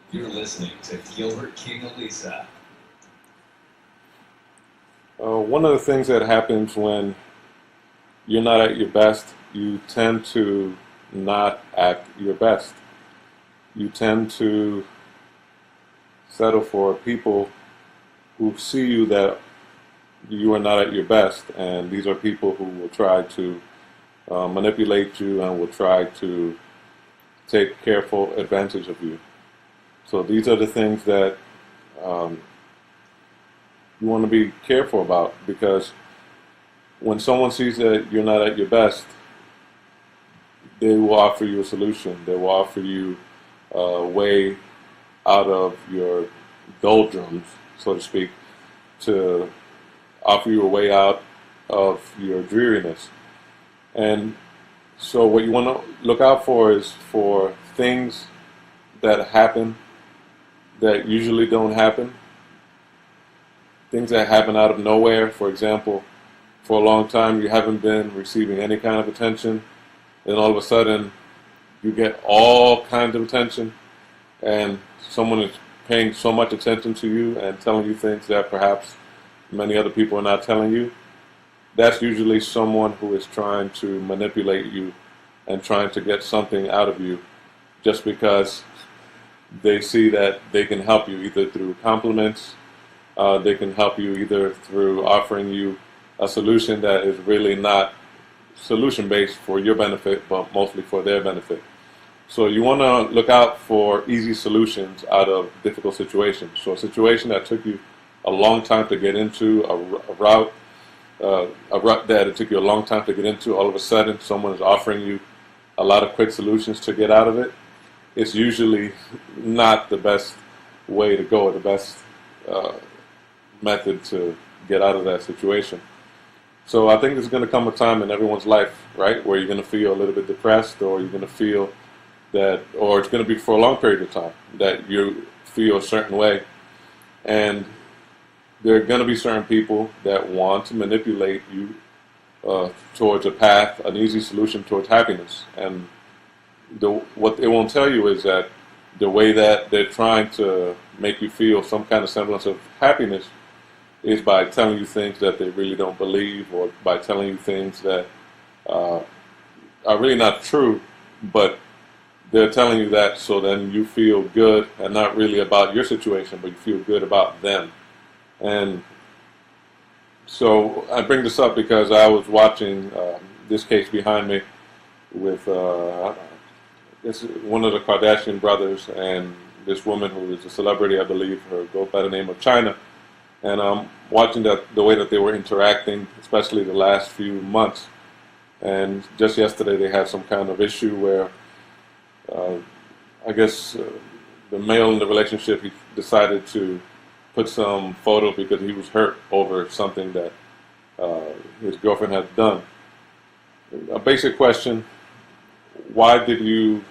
You're listening to Gilbert King Elisa. One of the things that happens when you're not at your best, you tend to not act your best. You tend to settle for people who see you that you are not at your best, and these are people who will try to manipulate you and will try to take careful advantage of you. So these are the things that um, you want to be careful about because when someone sees that you're not at your best, they will offer you a solution. They will offer you a way out of your doldrums, so to speak, to offer you a way out of your dreariness. And so, what you want to look out for is for things that happen that usually don't happen, things that happen out of nowhere. For example, for a long time you haven't been receiving any kind of attention, then all of a sudden you get all kinds of attention, and someone is paying so much attention to you and telling you things that perhaps many other people are not telling you. That's usually someone who is trying to manipulate you and trying to get something out of you just because they see that they can help you either through compliments, they can help you either through offering you a solution that is really not solution based for your benefit, but mostly for their benefit. So you want to look out for easy solutions out of difficult situations. So a situation that took you a long time to get into, a rut that it took you a long time to get into, all of a sudden someone is offering you a lot of quick solutions to get out of it. It's usually not the best way to go, or the best uh, method to get out of that situation. So I think there's going to come a time in everyone's life, right, where you're going to feel a little bit depressed, or you're going to feel that, or it's going to be for a long period of time that you feel a certain way. And there are going to be certain people that want to manipulate you towards a path, an easy solution towards happiness. And what they won't tell you is that the way that they're trying to make you feel some kind of semblance of happiness is by telling you things that they really don't believe, or by telling you things that uh, are really not true, but they're telling you that so then you feel good, and not really about your situation, but you feel good about them. And so I bring this up because I was watching this case behind me with this one of the Kardashian brothers and this woman who is a celebrity, I believe, her goes by the name of China. And I'm watching the way that they were interacting, especially the last few months. And just yesterday they had some kind of issue where uh, I guess the male in the relationship, he decided to put some photo because he was hurt over something that uh, his girlfriend had done. A basic question: why did you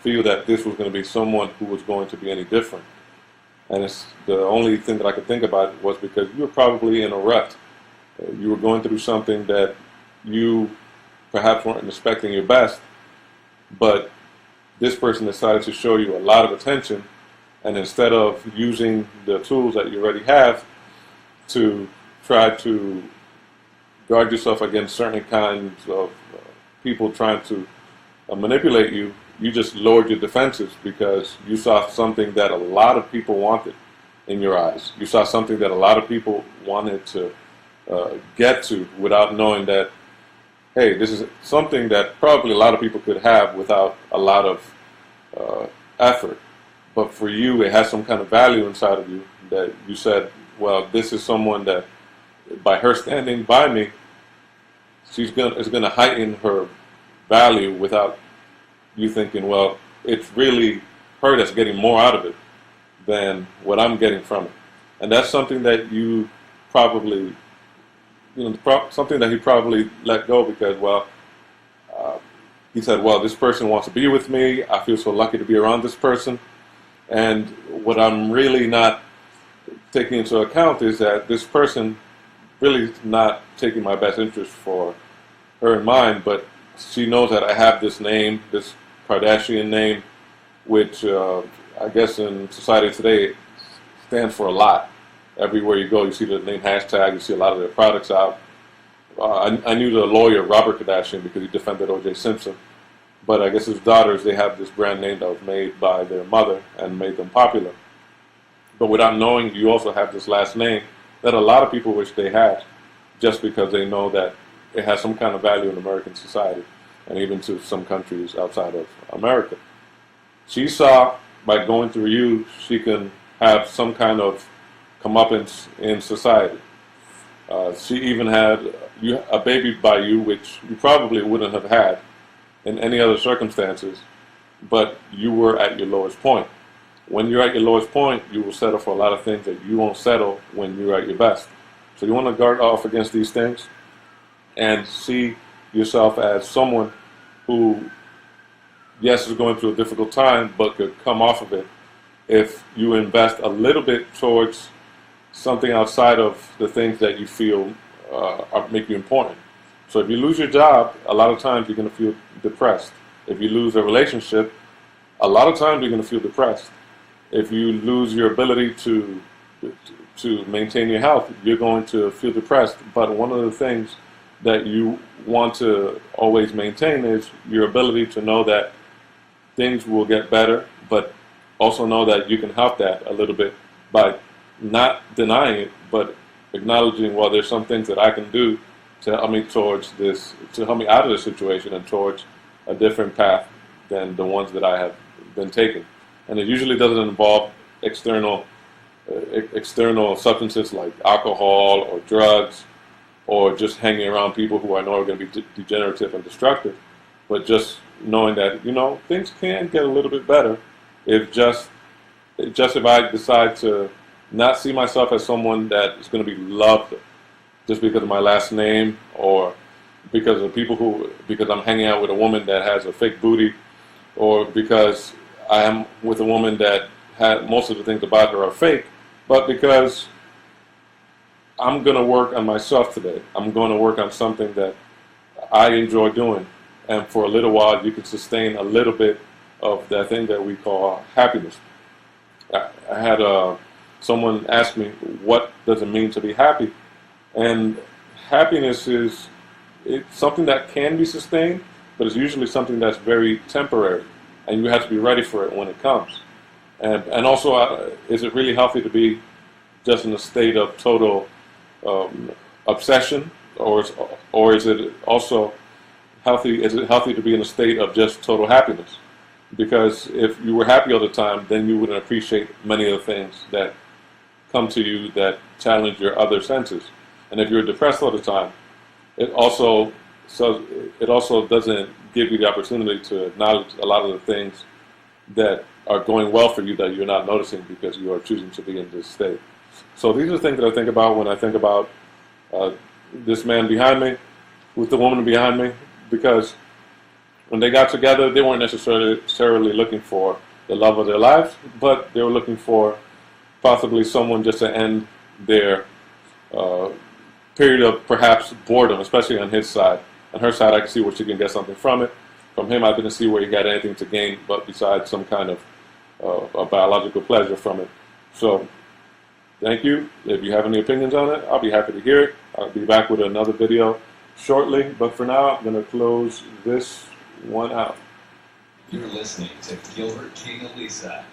feel that this was going to be someone who was going to be any different? And it's the only thing that I could think about was because you were probably in a rut. You were going through something that you perhaps weren't expecting your best, but this person decided to show you a lot of attention, and instead of using the tools that you already have to try to guard yourself against certain kinds of people trying to manipulate you, you just lowered your defenses because you saw something that a lot of people wanted in your eyes. You saw something that a lot of people wanted to get to without knowing that, hey, this is something that probably a lot of people could have without a lot of uh, effort. But for you, it has some kind of value inside of you that you said, well, this is someone that, by her standing by me, is gonna heighten her value without you thinking, well, it's really her that's getting more out of it than what I'm getting from it. And that's something that you probably, something that he probably let go because, well, uh, he said, well, this person wants to be with me. I feel so lucky to be around this person. And what I'm really not taking into account is that this person really is not taking my best interest for her in mind, but she knows that I have this name, this Kardashian name, which I guess in society today, it stands for a lot. Everywhere you go, you see the name hashtag, you see a lot of their products out. I knew the lawyer, Robert Kardashian, because he defended O.J. Simpson. But I guess his daughters, they have this brand name that was made by their mother and made them popular. But without knowing, you also have this last name that a lot of people wish they had, just because they know that it has some kind of value in American society, and even to some countries outside of America. She saw, by going through you, she can have some kind of comeuppance in society. She even had a baby by you, which you probably wouldn't have had in any other circumstances, but you were at your lowest point. When you're at your lowest point, you will settle for a lot of things that you won't settle when you're at your best. So you want to guard off against these things and see yourself as someone who, yes, is going through a difficult time, but could come off of it if you invest a little bit towards something outside of the things that you feel make you important. So if you lose your job, a lot of times you're going to feel depressed. If you lose a relationship, a lot of times you're going to feel depressed. If you lose your ability to maintain your health, you're going to feel depressed. But one of the things that you want to always maintain is your ability to know that things will get better, but also know that you can help that a little bit by not denying it, but acknowledging, well, there's some things that I can do to help me towards this, to help me out of this situation and towards a different path than the ones that I have been taking. And it usually doesn't involve external substances like alcohol or drugs, or just hanging around people who I know are going to be degenerative and destructive, but just knowing that, you know, things can get a little bit better if I decide to not see myself as someone that is going to be loved just because of my last name, or because I'm hanging out with a woman that has a fake booty, or because I am with a woman that had most of the things about her are fake, but because I'm going to work on myself today. I'm going to work on something that I enjoy doing, and for a little while you can sustain a little bit of that thing that we call happiness. I had someone ask me, what does it mean to be happy? And happiness it's something that can be sustained, but it's usually something that's very temporary, and you have to be ready for it when it comes. And also, is it really healthy to be just in a state of total obsession, or is it also healthy? Is it healthy to be in a state of just total happiness? Because if you were happy all the time, then you wouldn't appreciate many of the things that come to you that challenge your other senses. And if you're depressed all the time, it also doesn't give you the opportunity to acknowledge a lot of the things that are going well for you that you're not noticing because you are choosing to be in this state. So these are the things that I think about when I think about this man behind me with the woman behind me, because when they got together, they weren't necessarily looking for the love of their lives, but they were looking for possibly someone just to end their period of perhaps boredom, especially on his side. On her side, I can see where she can get something from it. From him, I didn't see where he got anything to gain, but besides some kind of a biological pleasure from it. So, thank you. If you have any opinions on it, I'll be happy to hear it. I'll be back with another video shortly, but for now, I'm going to close this one out. You're listening to Gilbert King Elisa.